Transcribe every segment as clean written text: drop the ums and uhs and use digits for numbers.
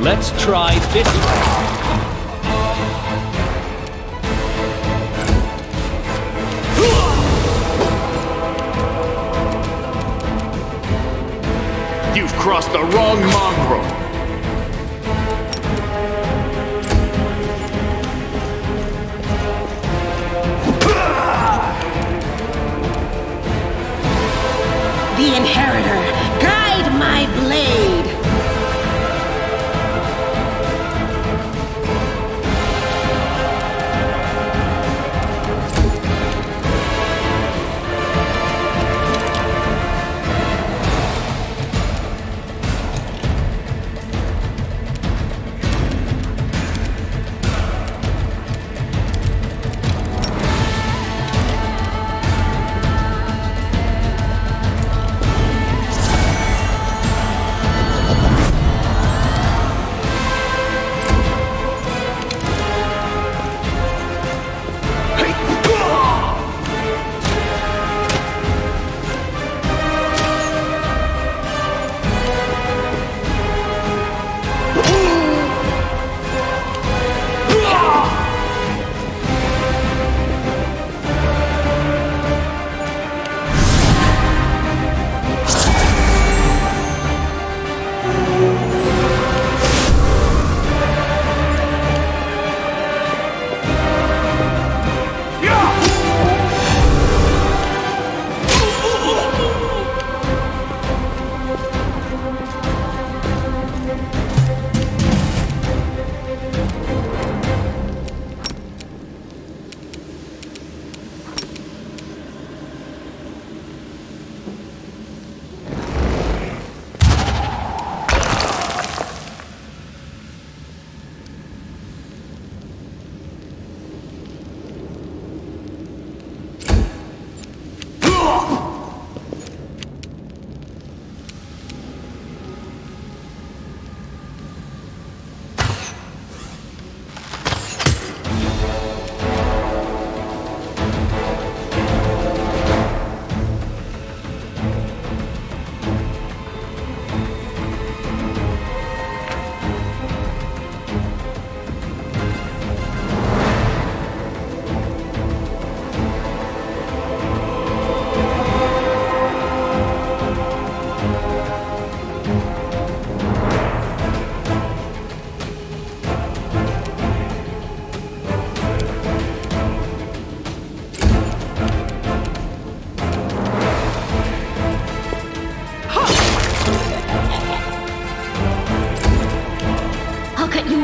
Let's try this way. You've crossed the wrong mongrel! The Inheritor, guide my blade!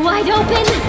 Wide open!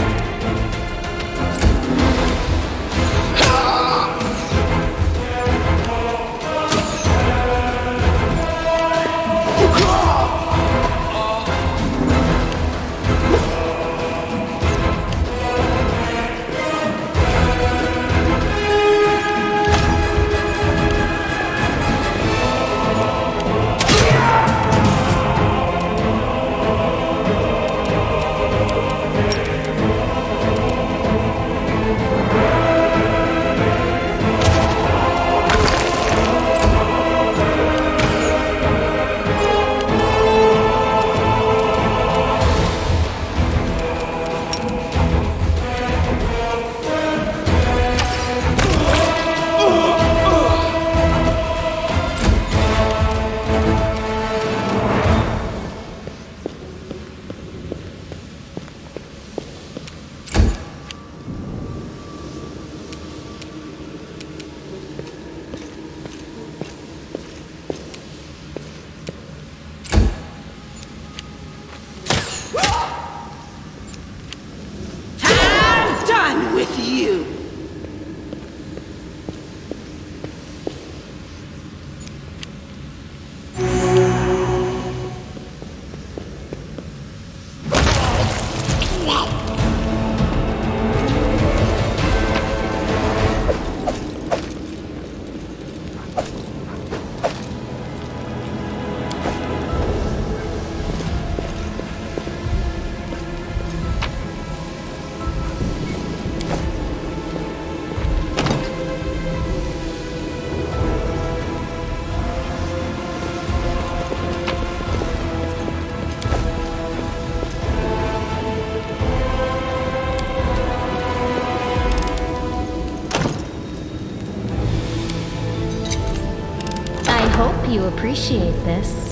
you appreciate this.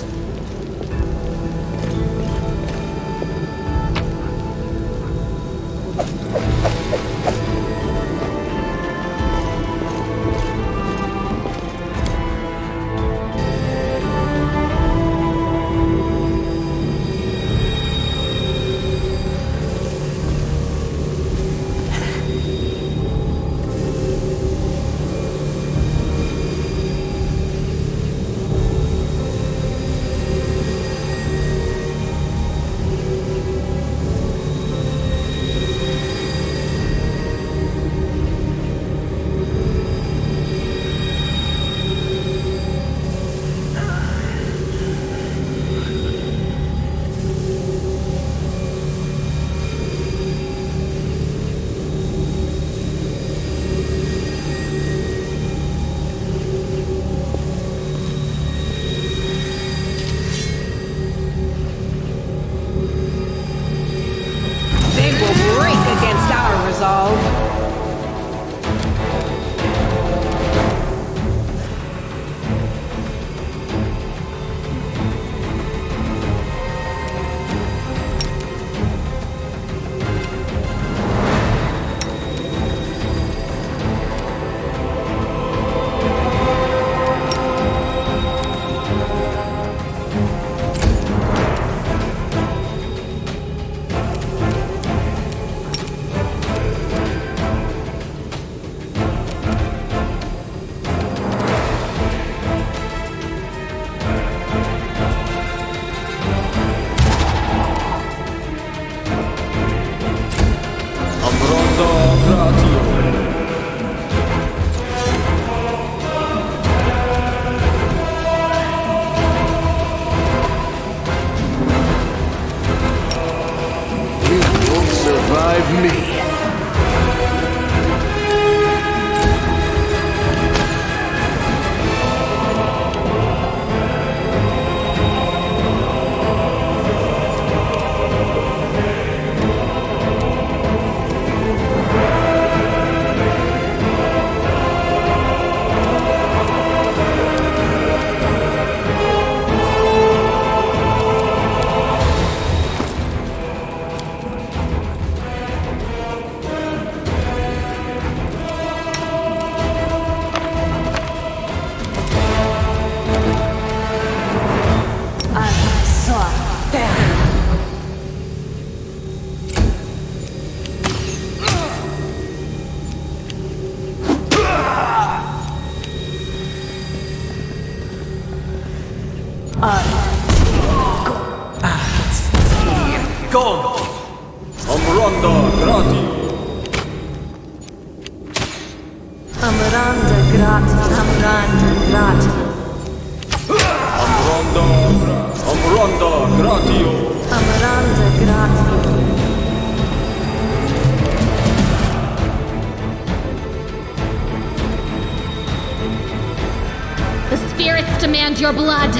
The spirits demand your blood.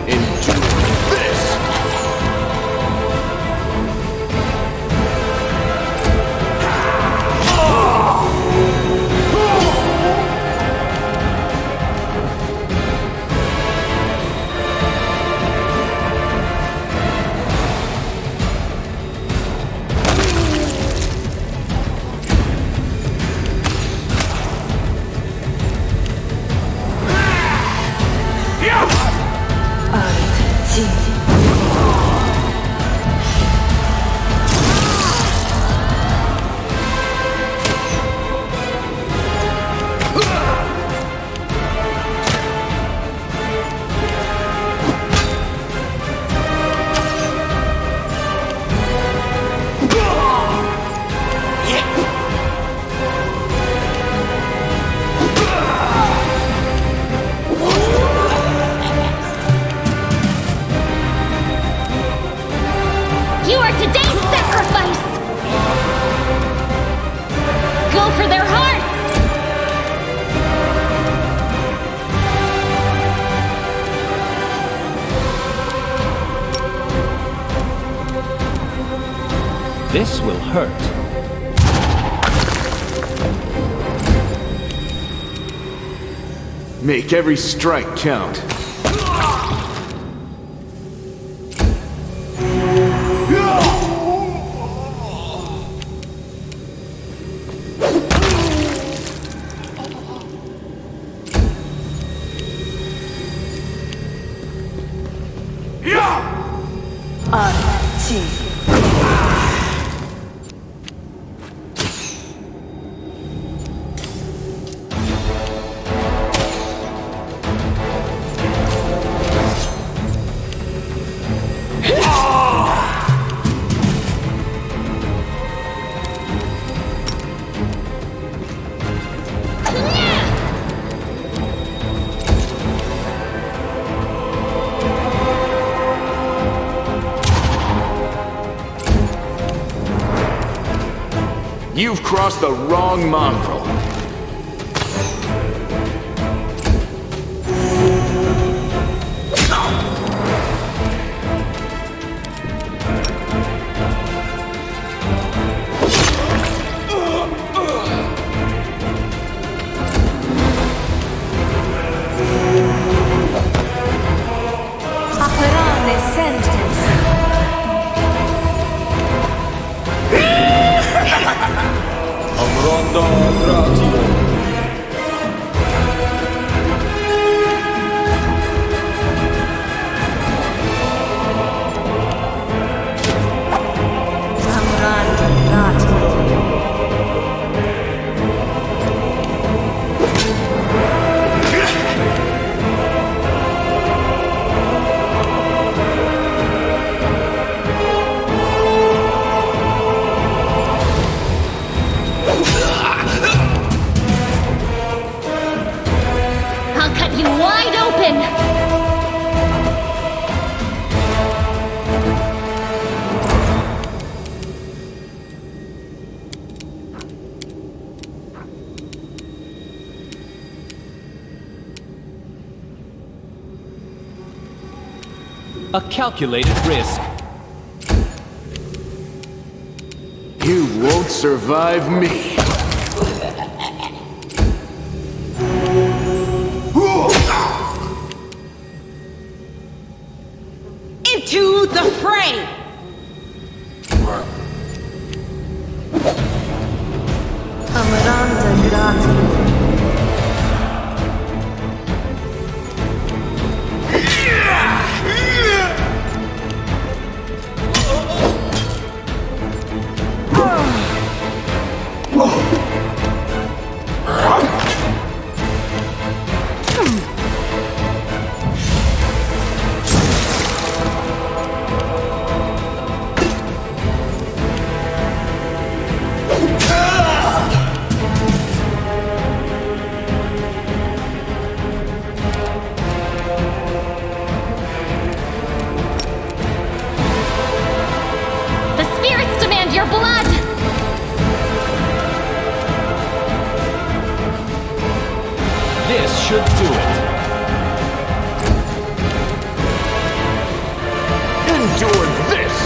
Into this! This will hurt. Make every strike count. You've crossed the wrong mongrel. A calculated risk. You won't survive me. Into the fray! Amaranta grati. Should do it. Endure this!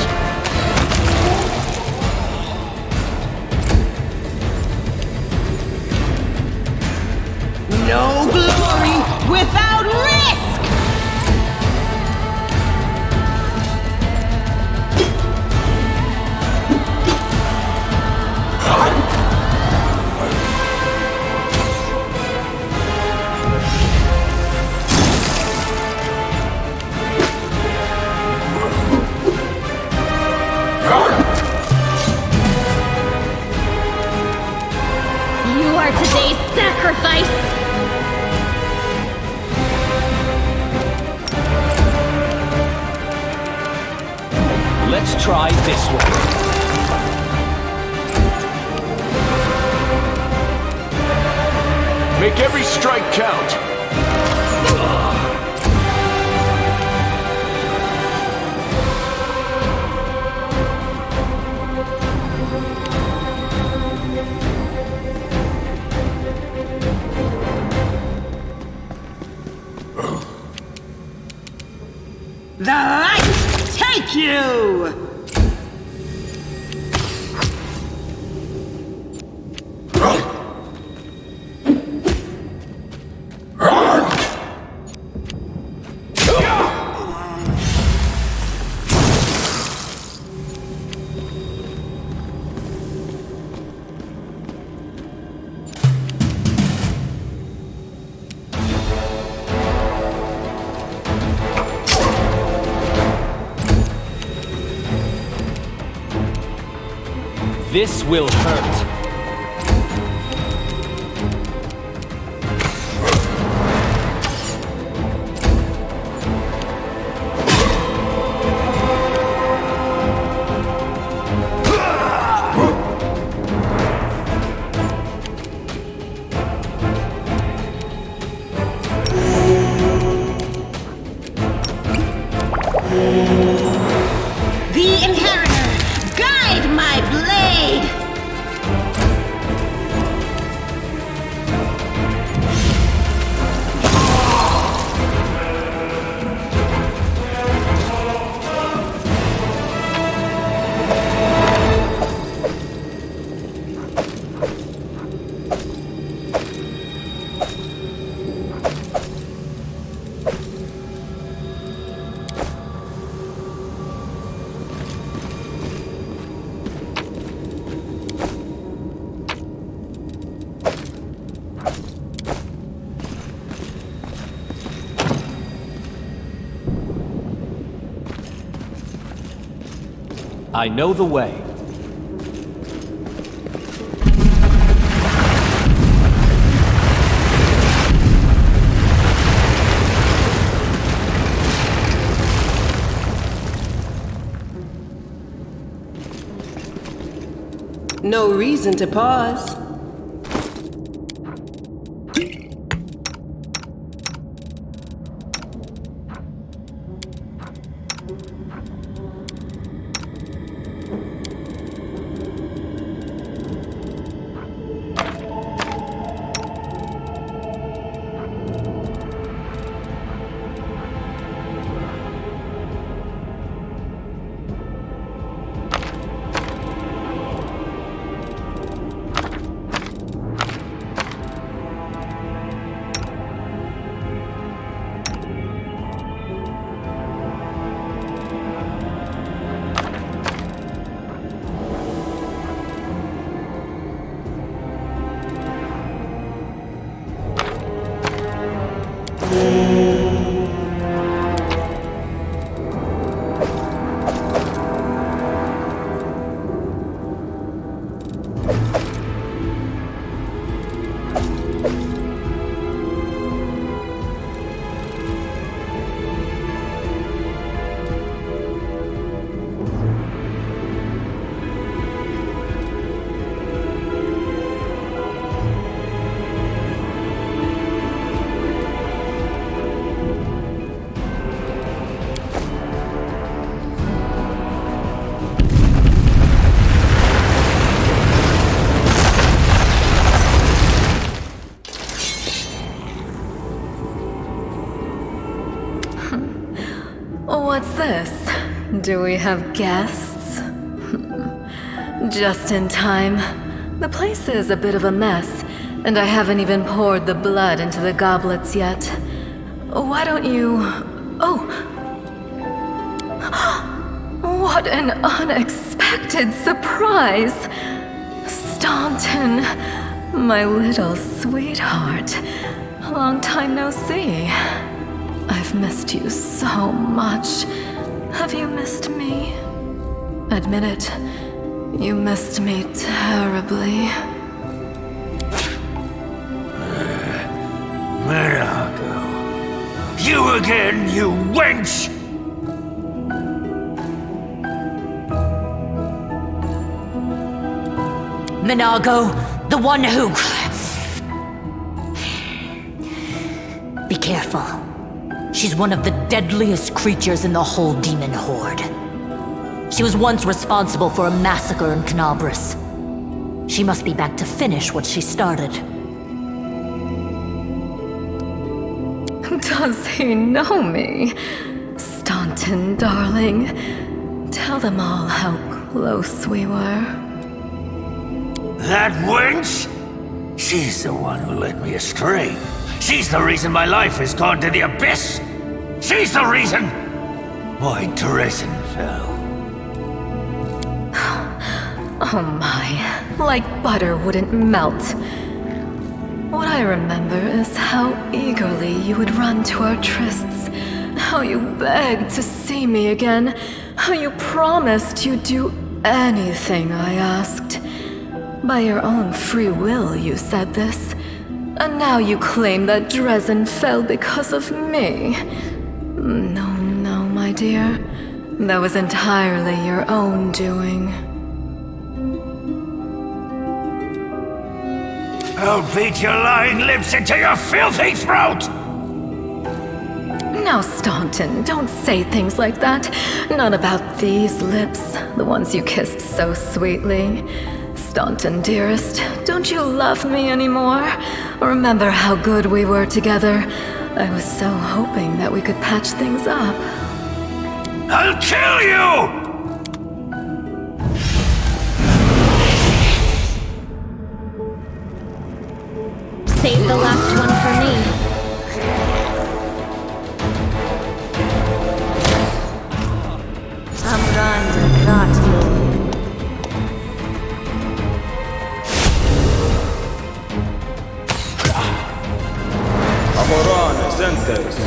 No glory without risk! Today's sacrifice! Let's try this one. Make every strike count! The light take you! This will hurt. The Inheritor, guide my blade! I know the way. No reason to pause. What's this? Do we have guests? Just in time. The place is a bit of a mess, and I haven't even poured the blood into the goblets yet. Why don't you... Oh! What an unexpected surprise! Staunton, my little sweetheart. Long time no see. I've missed you so much. Have you missed me? Admit it, you missed me terribly. Minago. You again, you wench! Minago, the one who... Be careful. She's one of the deadliest creatures in the whole demon horde. She was once responsible for a massacre in Canabris. She must be back to finish what she started. Does he know me? Staunton, darling. Tell them all how close we were. That wench? She's the one who led me astray. She's the reason my life has gone to the abyss. She's the reason my Daeran fell. Oh my, like butter wouldn't melt. What I remember is how eagerly you would run to our trysts, how you begged to see me again, how you promised you'd do anything I asked. By your own free will, you said this. And now you claim that Dresden fell because of me. No, no, my dear. That was entirely your own doing. I'll beat your lying lips into your filthy throat! Now, Staunton, don't say things like that. Not about these lips, the ones you kissed so sweetly. Staunton, dearest, don't you love me anymore? Remember how good we were together? I was so hoping that we could patch things up. I'll kill you! Save the last one for me. Amranda, not you. Amoran, Zentes.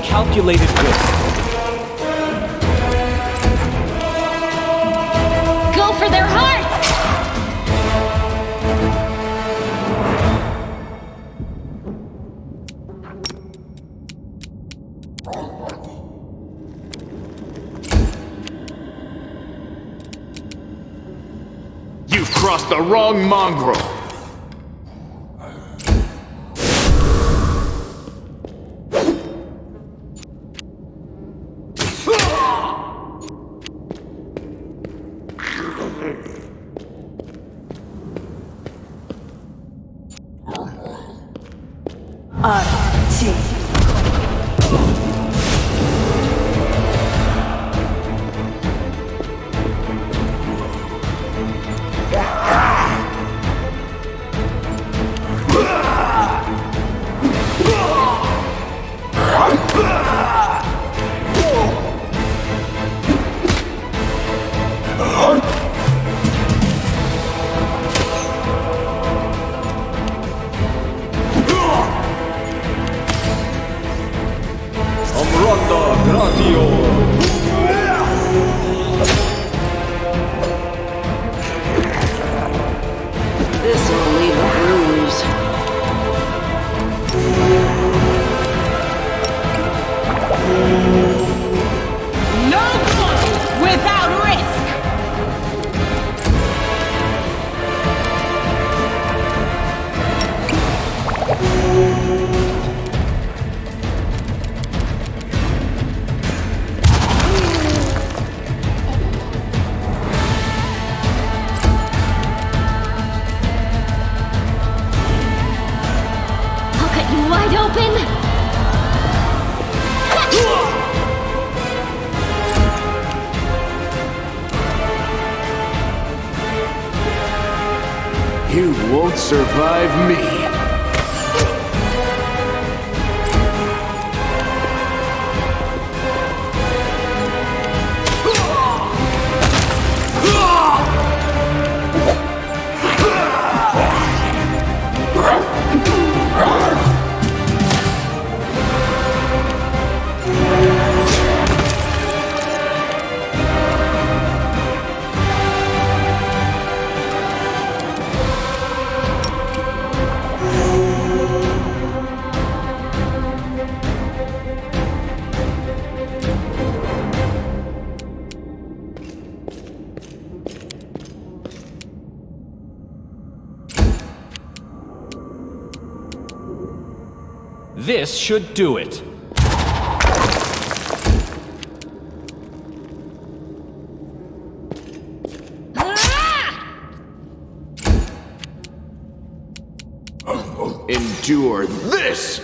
Calculated risk. Go for their hearts! You've crossed the wrong mongrel! You won't survive me. This should do it. Endure this!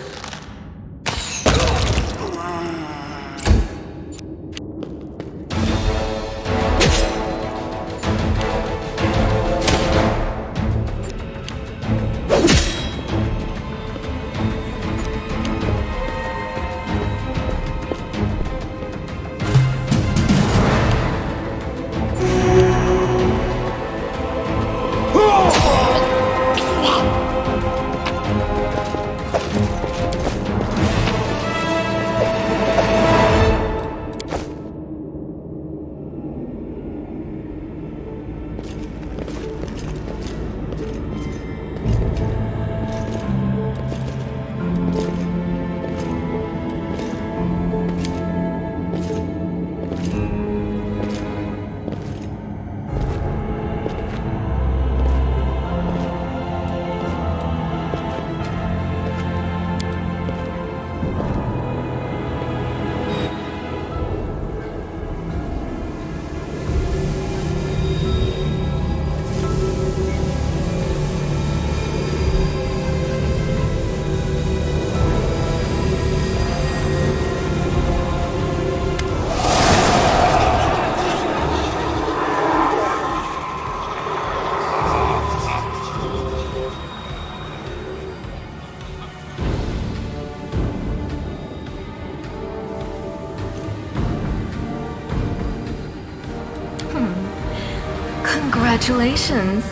Congratulations.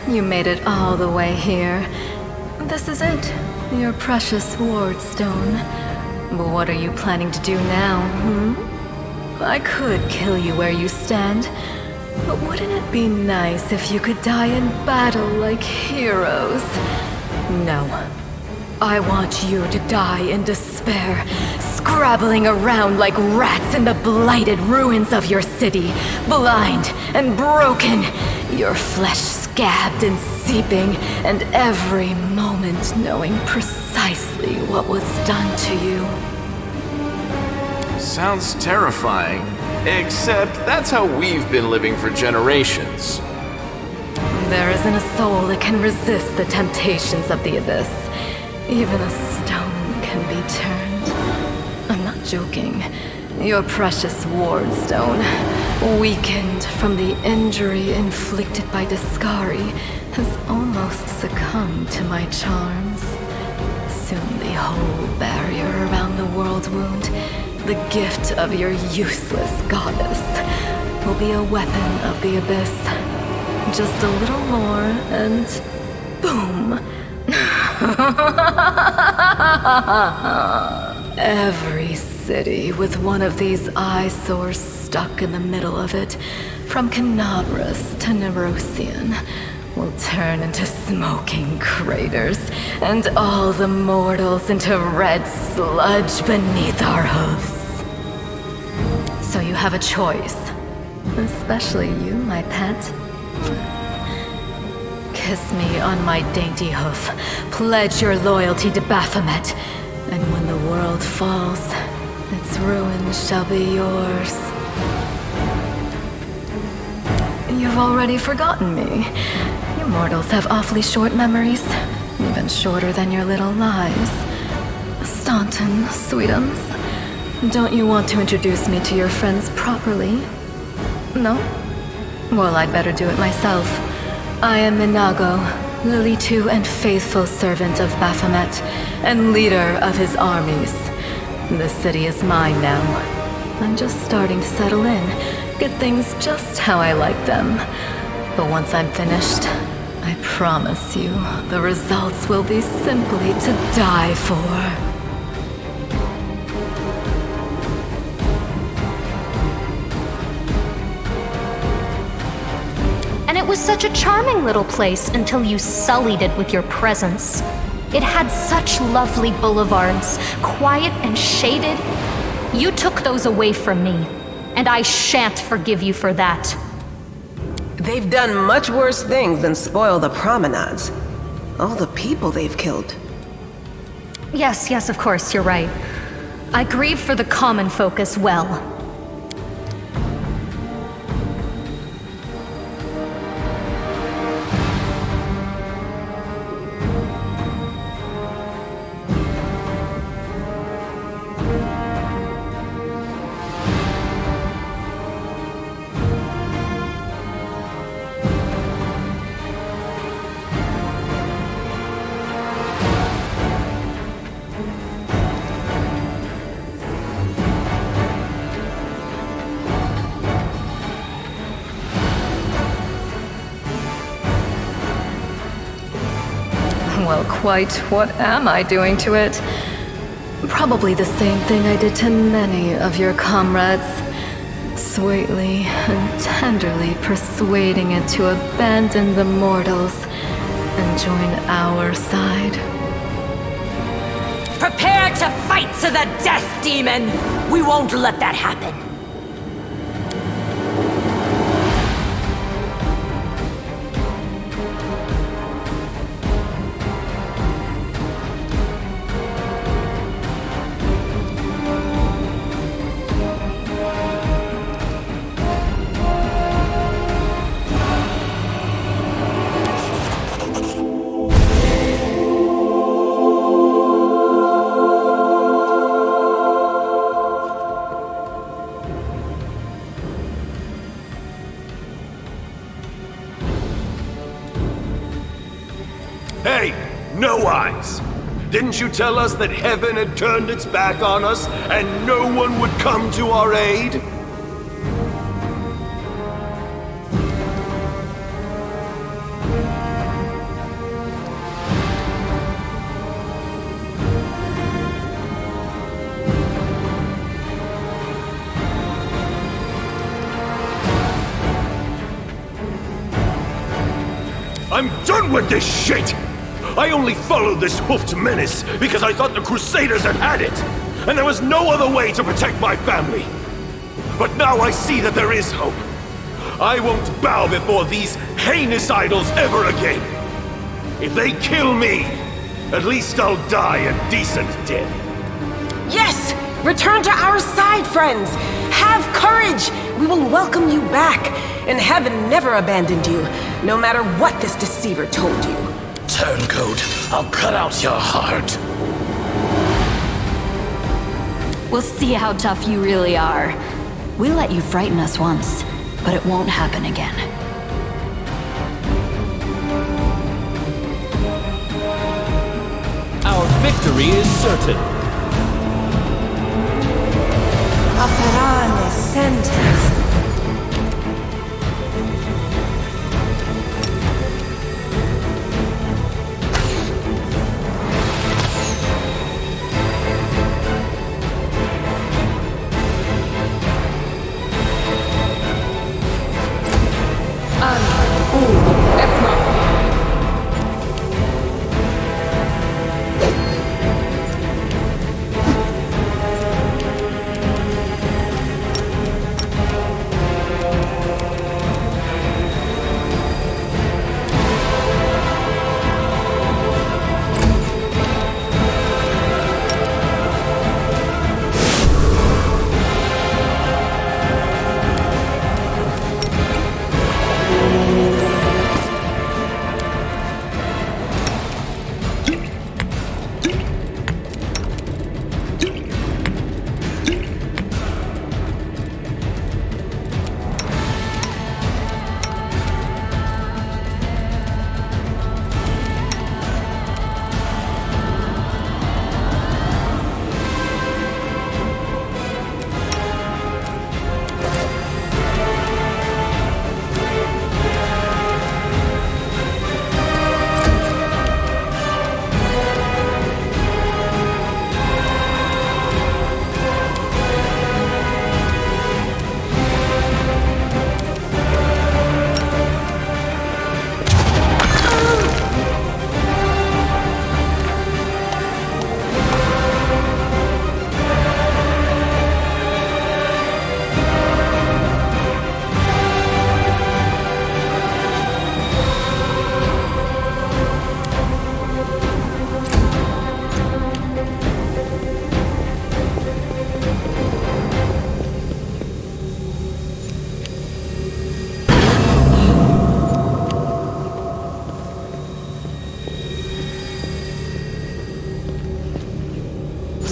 You made it all the way here. This is it, your precious Wardstone. But what are you planning to do now, I could kill you where you stand, but wouldn't it be nice if you could die in battle like heroes? No. I want you to die in despair, scrabbling around like rats in the blighted ruins of your city, blind and broken, your flesh scabbed and seeping, and every moment knowing precisely what was done to you. Sounds terrifying. Except that's how we've been living for generations. There isn't a soul that can resist the temptations of the abyss. Even a stone can be turned. I'm not joking. Your precious Wardstone, weakened from the injury inflicted by Discari, has almost succumbed to my charms. Soon the whole barrier around the world wound, the gift of your useless goddess, will be a weapon of the abyss. Just a little more and boom! Every city with one of these eyesores stuck in the middle of it, from Canabras to Nerosian, will turn into smoking craters, and all the mortals into red sludge beneath our hoofs. So you have a choice, especially you, my pet. Kiss me on my dainty hoof, pledge your loyalty to Baphomet, and when the world falls, its ruins shall be yours. You've already forgotten me. You mortals have awfully short memories, even shorter than your little lives. Staunton, sweetums, don't you want to introduce me to your friends properly? No? Well, I'd better do it myself. I am Minago, Lily-2 and faithful servant of Baphomet, and leader of his armies. The city is mine now. I'm just starting to settle in, get things just how I like them. But once I'm finished, I promise you, the results will be simply to die for. It was such a charming little place until you sullied it with your presence. It had such lovely boulevards, quiet and shaded. You took those away from me, and I shan't forgive you for that. They've done much worse things than spoil the promenades. All the people they've killed. Yes, of course, you're right. I grieve for the common folk as well. Well, quite what am I doing to it? Probably the same thing I did to many of your comrades. Sweetly and tenderly persuading it to abandon the mortals and join our side. Prepare to fight to the death, demon! We won't let that happen. Hey, No Eyes! Didn't you tell us that heaven had turned its back on us and no one would come to our aid? I'm done with this shit! I only followed this hoofed menace because I thought the Crusaders had it, and there was no other way to protect my family. But now I see that there is hope. I won't bow before these heinous idols ever again. If they kill me, at least I'll die a decent death. Yes! Return to our side, friends! Have courage! We will welcome you back, and heaven never abandoned you, no matter what this deceiver told you. Turncoat, I'll cut out your heart. We'll see how tough you really are. We let you frighten us once, but it won't happen again. Our victory is certain. Operare sentence.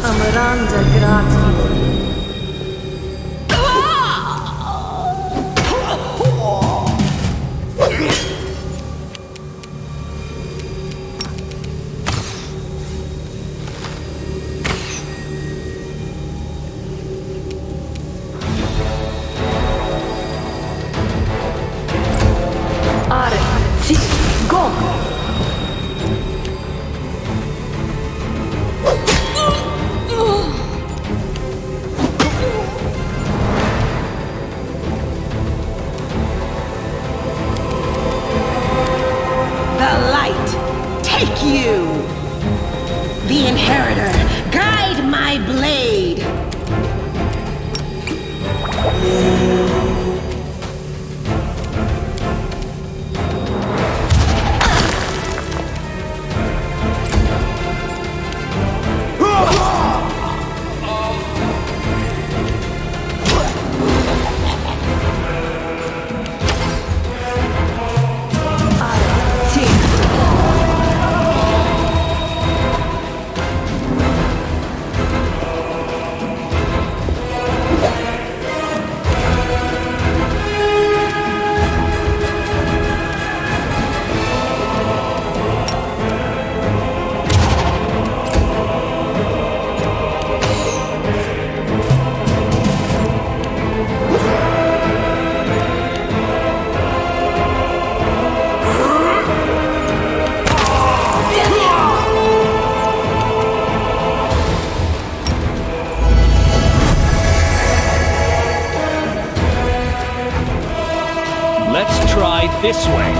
Amaranda gratior. The Inheritor, guide my blade! Let's try this way.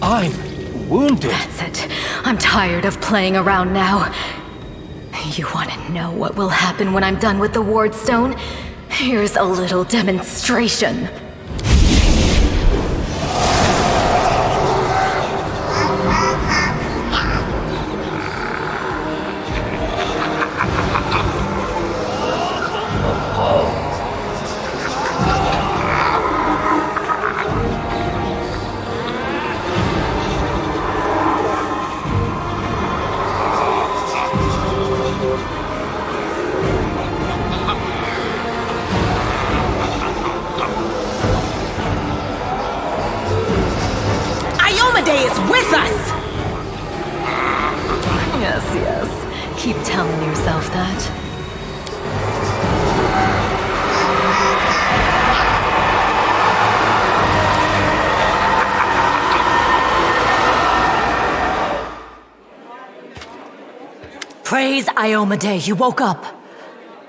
I'm wounded. That's it. I'm tired of playing around now. You want to know what will happen when I'm done with the Wardstone? Here's a little demonstration. Yes. Keep telling yourself that. Praise Iomade, you woke up.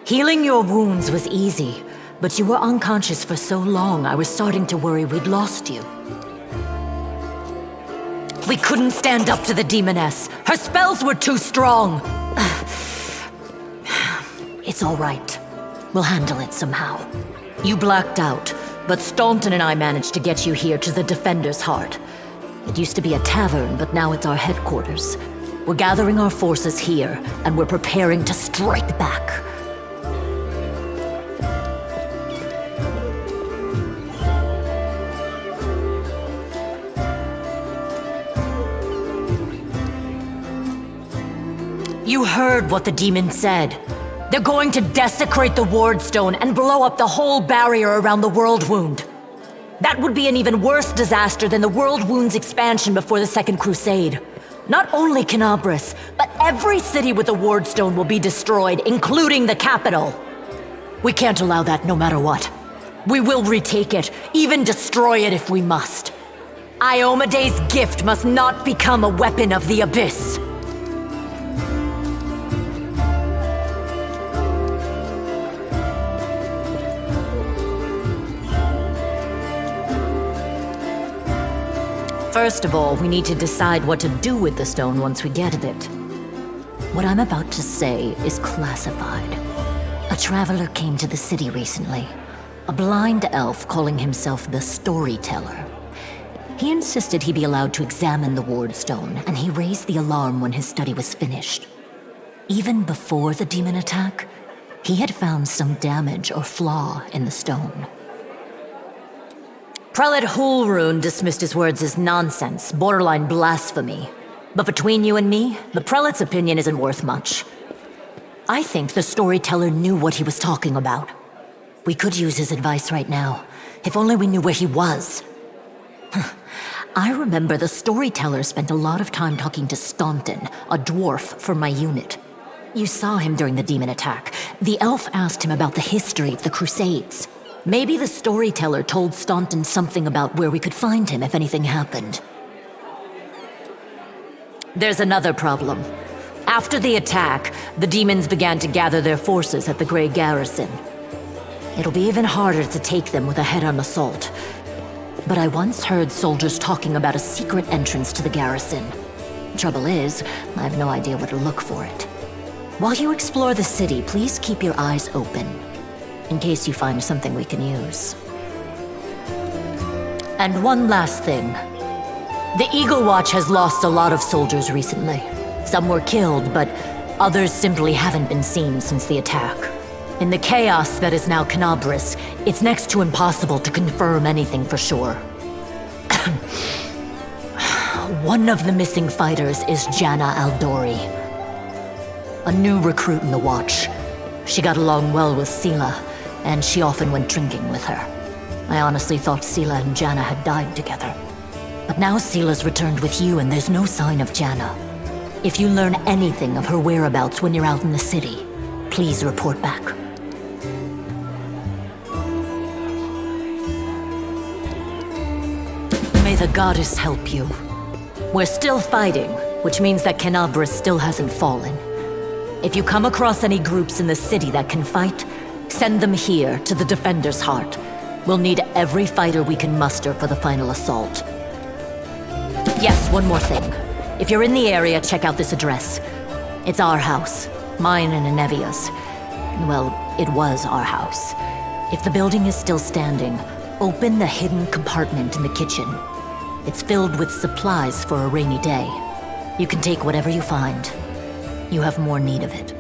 Healing your wounds was easy, but you were unconscious for so long I was starting to worry we'd lost you. We couldn't stand up to the demoness. Her spells were too strong. It's all right. We'll handle it somehow. You blacked out, but Staunton and I managed to get you here to the Defender's Heart. It used to be a tavern, but now it's our headquarters. We're gathering our forces here, and we're preparing to strike back. You heard what the demon said. They're going to desecrate the Wardstone and blow up the whole barrier around the World Wound. That would be an even worse disaster than the World Wound's expansion before the Second Crusade. Not only Canabras, but every city with a Wardstone will be destroyed, including the capital. We can't allow that no matter what. We will retake it, even destroy it if we must. Iomade's gift must not become a weapon of the Abyss. First of all, we need to decide what to do with the stone once we get it. What I'm about to say is classified. A traveler came to the city recently. A blind elf calling himself the Storyteller. He insisted he be allowed to examine the Wardstone, and he raised the alarm when his study was finished. Even before the demon attack, he had found some damage or flaw in the stone. Prelate Hulrune dismissed his words as nonsense, borderline blasphemy. But between you and me, the prelate's opinion isn't worth much. I think the Storyteller knew what he was talking about. We could use his advice right now, if only we knew where he was. I remember the Storyteller spent a lot of time talking to Staunton, a dwarf from my unit. You saw him during the demon attack. The elf asked him about the history of the Crusades. Maybe the Storyteller told Staunton something about where we could find him if anything happened. There's another problem. After the attack, the demons began to gather their forces at the Grey Garrison. It'll be even harder to take them with a head-on assault. But I once heard soldiers talking about a secret entrance to the garrison. Trouble is, I have no idea where to look for it. While you explore the city, please keep your eyes open, in case you find something we can use. And one last thing. The Eagle Watch has lost a lot of soldiers recently. Some were killed, but others simply haven't been seen since the attack. In the chaos that is now Canabris, it's next to impossible to confirm anything for sure. One of the missing fighters is Janna Aldori, a new recruit in the Watch. She got along well with Seelah, and she often went drinking with her. I honestly thought Seelah and Janna had died together. But now Seelah's returned with you, and there's no sign of Janna. If you learn anything of her whereabouts when you're out in the city, please report back. May the goddess help you. We're still fighting, which means that Canabris still hasn't fallen. If you come across any groups in the city that can fight, send them here to the Defender's Heart. We'll need every fighter we can muster for the final assault. Yes, one more thing. If you're in the area, check out this address. It's our house. Mine and Anevia's. Well, it was our house. If the building is still standing, open the hidden compartment in the kitchen. It's filled with supplies for a rainy day. You can take whatever you find. You have more need of it.